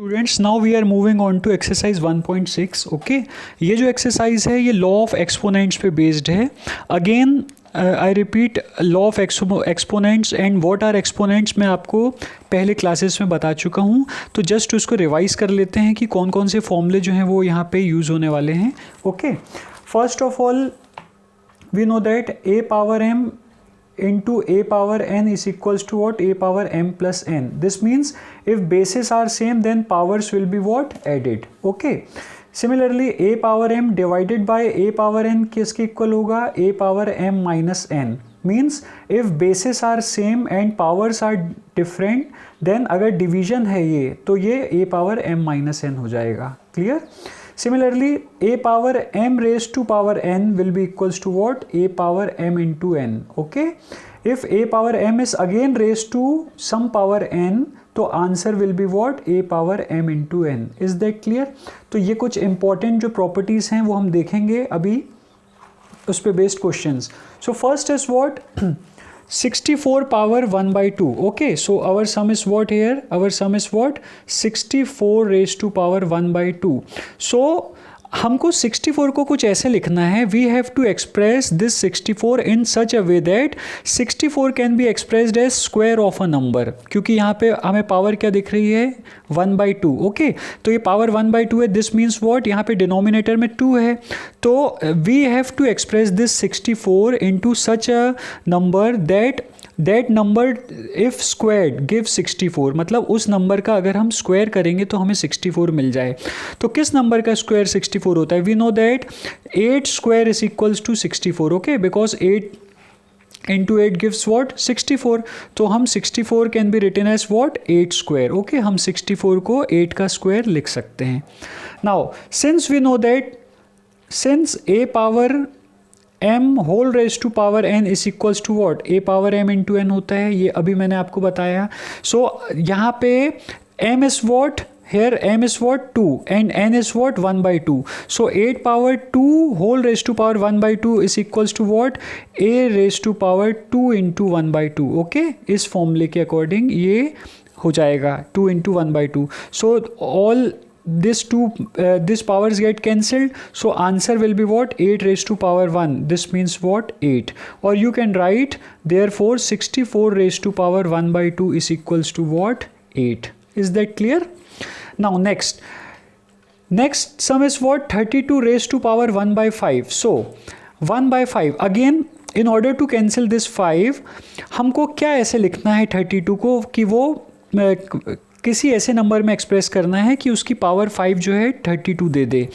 Students now we are moving on to exercise 1.6 okay. ये जो exercise है ये लॉ ऑफ एक्सपोनेंट्स पे बेस्ड है। Again I repeat, law of exponents and what are exponents मैं आपको पहले क्लासेस में बता चुका हूँ, तो जस्ट उसको रिवाइज कर लेते हैं कि कौन कौन से फॉर्मूले जो हैं वो यहाँ पे यूज़ होने वाले हैं। Okay, first of all we know that a power m into a power n is equals to what? A power m plus n. This means if bases are same then powers will be what? Added. Okay. Similarly a power m divided by a power n किसके equal होगा? A power m minus n. Means if bases are same and powers are different then अगर division है ये तो ये a power m minus n हो जाएगा. Clear? Similarly, a power m raised to power n will be equals to what? A power m into n. Okay. If a power m is again raised to some power n, तो answer will be what? A power m into n. Is that clear? तो ये कुछ important जो properties हैं वो हम देखेंगे अभी उस पे based questions. So first is what? 64 power 1 by 2. Okay, so our sum is what here? Our sum is what? 64 raised to power 1 by 2. So हमको 64 को कुछ ऐसे लिखना है, we have to express this 64 in such a way that 64 can be expressed as square of a number, क्योंकि यहाँ पे हमें पावर क्या दिख रही है? 1 by 2. ओके, तो ये पावर 1 by 2 है. This means what? यहाँ पे डिनोमिनेटर में 2 है, तो we have to express this 64 into such a number that number if squared give 64. मतलब उस नंबर का अगर हम स्क्वायर करेंगे तो हमें 64 मिल जाए. तो किस नंबर का स्क्वायर 64 होता है? We know that 8 square is equals to 64. Okay, because 8 into 8 gives what? 64. तो हम 64 can be written as what? 8 square. Okay, हम 64 को 8 का स्क्वायर लिख सकते हैं. Now since we know that since a power m whole raise to power n is equals to what? a power m into n होता है, ये अभी मैंने आपको बताया. सो यहाँ पे m is what? Here m is what? 2 and n is what? 1 by 2. So 8 power 2 whole raised to power 1 by 2 is equals to what? A raised to power 2 into 1 by 2. Okay, इस फॉर्मूले के अकॉर्डिंग ये हो जाएगा 2 into 1 by 2. So all this powers get cancelled, so answer will be what? 8 raised to power 1. This means what? 8. Or you can write therefore 64 raised to power 1 by 2 is equals to what? 8. Is that clear? Now next sum is what? 32 raised to power 1 by 5. So 1 by 5 again, in order to cancel this 5 हमको क्या ऐसे लिखना है 32 को कि वो किसी ऐसे नंबर में एक्सप्रेस करना है कि उसकी पावर 5 जो है 32 दे दे.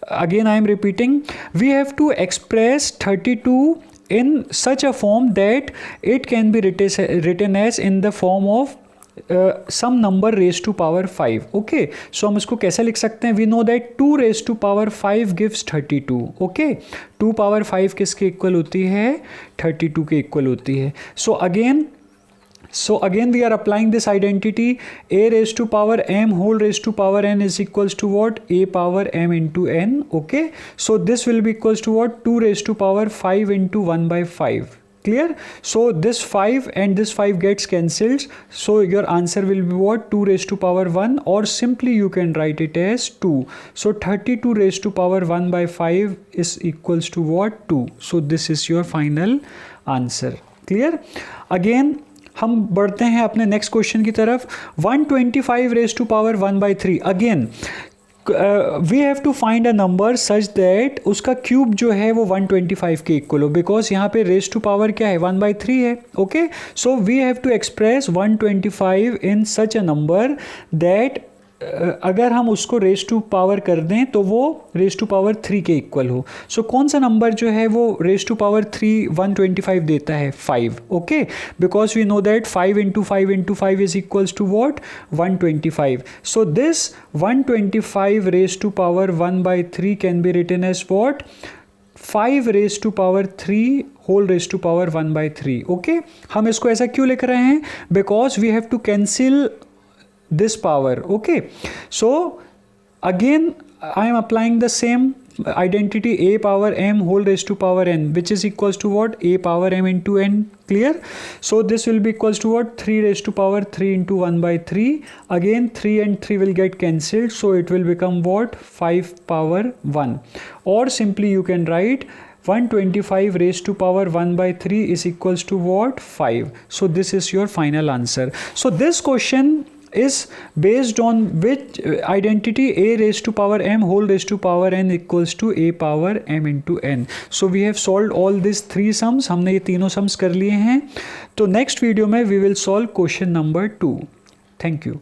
Again I am repeating, we have to express 32 in such a form that it can be written as in the form of some number raise to power 5. Okay, so हम इसको कैसे लिख सकते हैं? We know that 2 raise to power 5 gives 32. Okay, 2 power 5 किसके equal होती है? 32 के इक्वल होती है. So again we are applying this identity. a raise to power m whole raise to power n is equals to what? a power m into n. Okay, so this will be equals to what? 2 raise to power 5 into 1 by 5. Clear? So this 5 and this 5 gets cancelled, so your answer will be what? 2 raised to power 1, or simply you can write it as 2. So 32 raised to power 1 by 5 is equals to what? 2. So this is your final answer. Clear? Again हम बढ़ते हैं अपने next question की तरफ. 125 raised to power 1 by 3. Again we have to find a number such that उसका cube जो है वो 125 के इक्वल हो, बिकॉज यहाँ पे रेज टू पावर क्या है? 1 by 3 है. Okay, so we have to express 125 in such a number that अगर हम उसको रेज टू पावर कर दें तो वो रेज टू पावर 3 के इक्वल हो. सो कौन सा नंबर जो है वो रेज टू पावर 3 125 देता है? 5. Okay, because we know that 5 into 5 into 5 is equals to what? 125. So this 125 raise to power 1 by 3 can be written as what? 5 raise to power 3 whole raise to power 1 by 3. Okay, हम इसको ऐसा क्यों लिख रहे हैं? Because we have to cancel this power. Okay, so again I am applying the same identity a power m whole raised to power n, which is equals to what? A power m into n. Clear? So this will be equals to what? 3 raised to power 3 into 1 by 3. Again 3 and 3 will get cancelled, so it will become what? 5 power 1. Or simply you can write 125 raised to power 1 by 3 is equals to what? 5. So this is your final answer. So this question is based on which identity? A raised to power m whole raised to power n equals to a power m into n. So we have solved all these 3 sums. हमने ये तीनों sums कर लिए हैं. तो next video में we will solve question number 2. Thank you.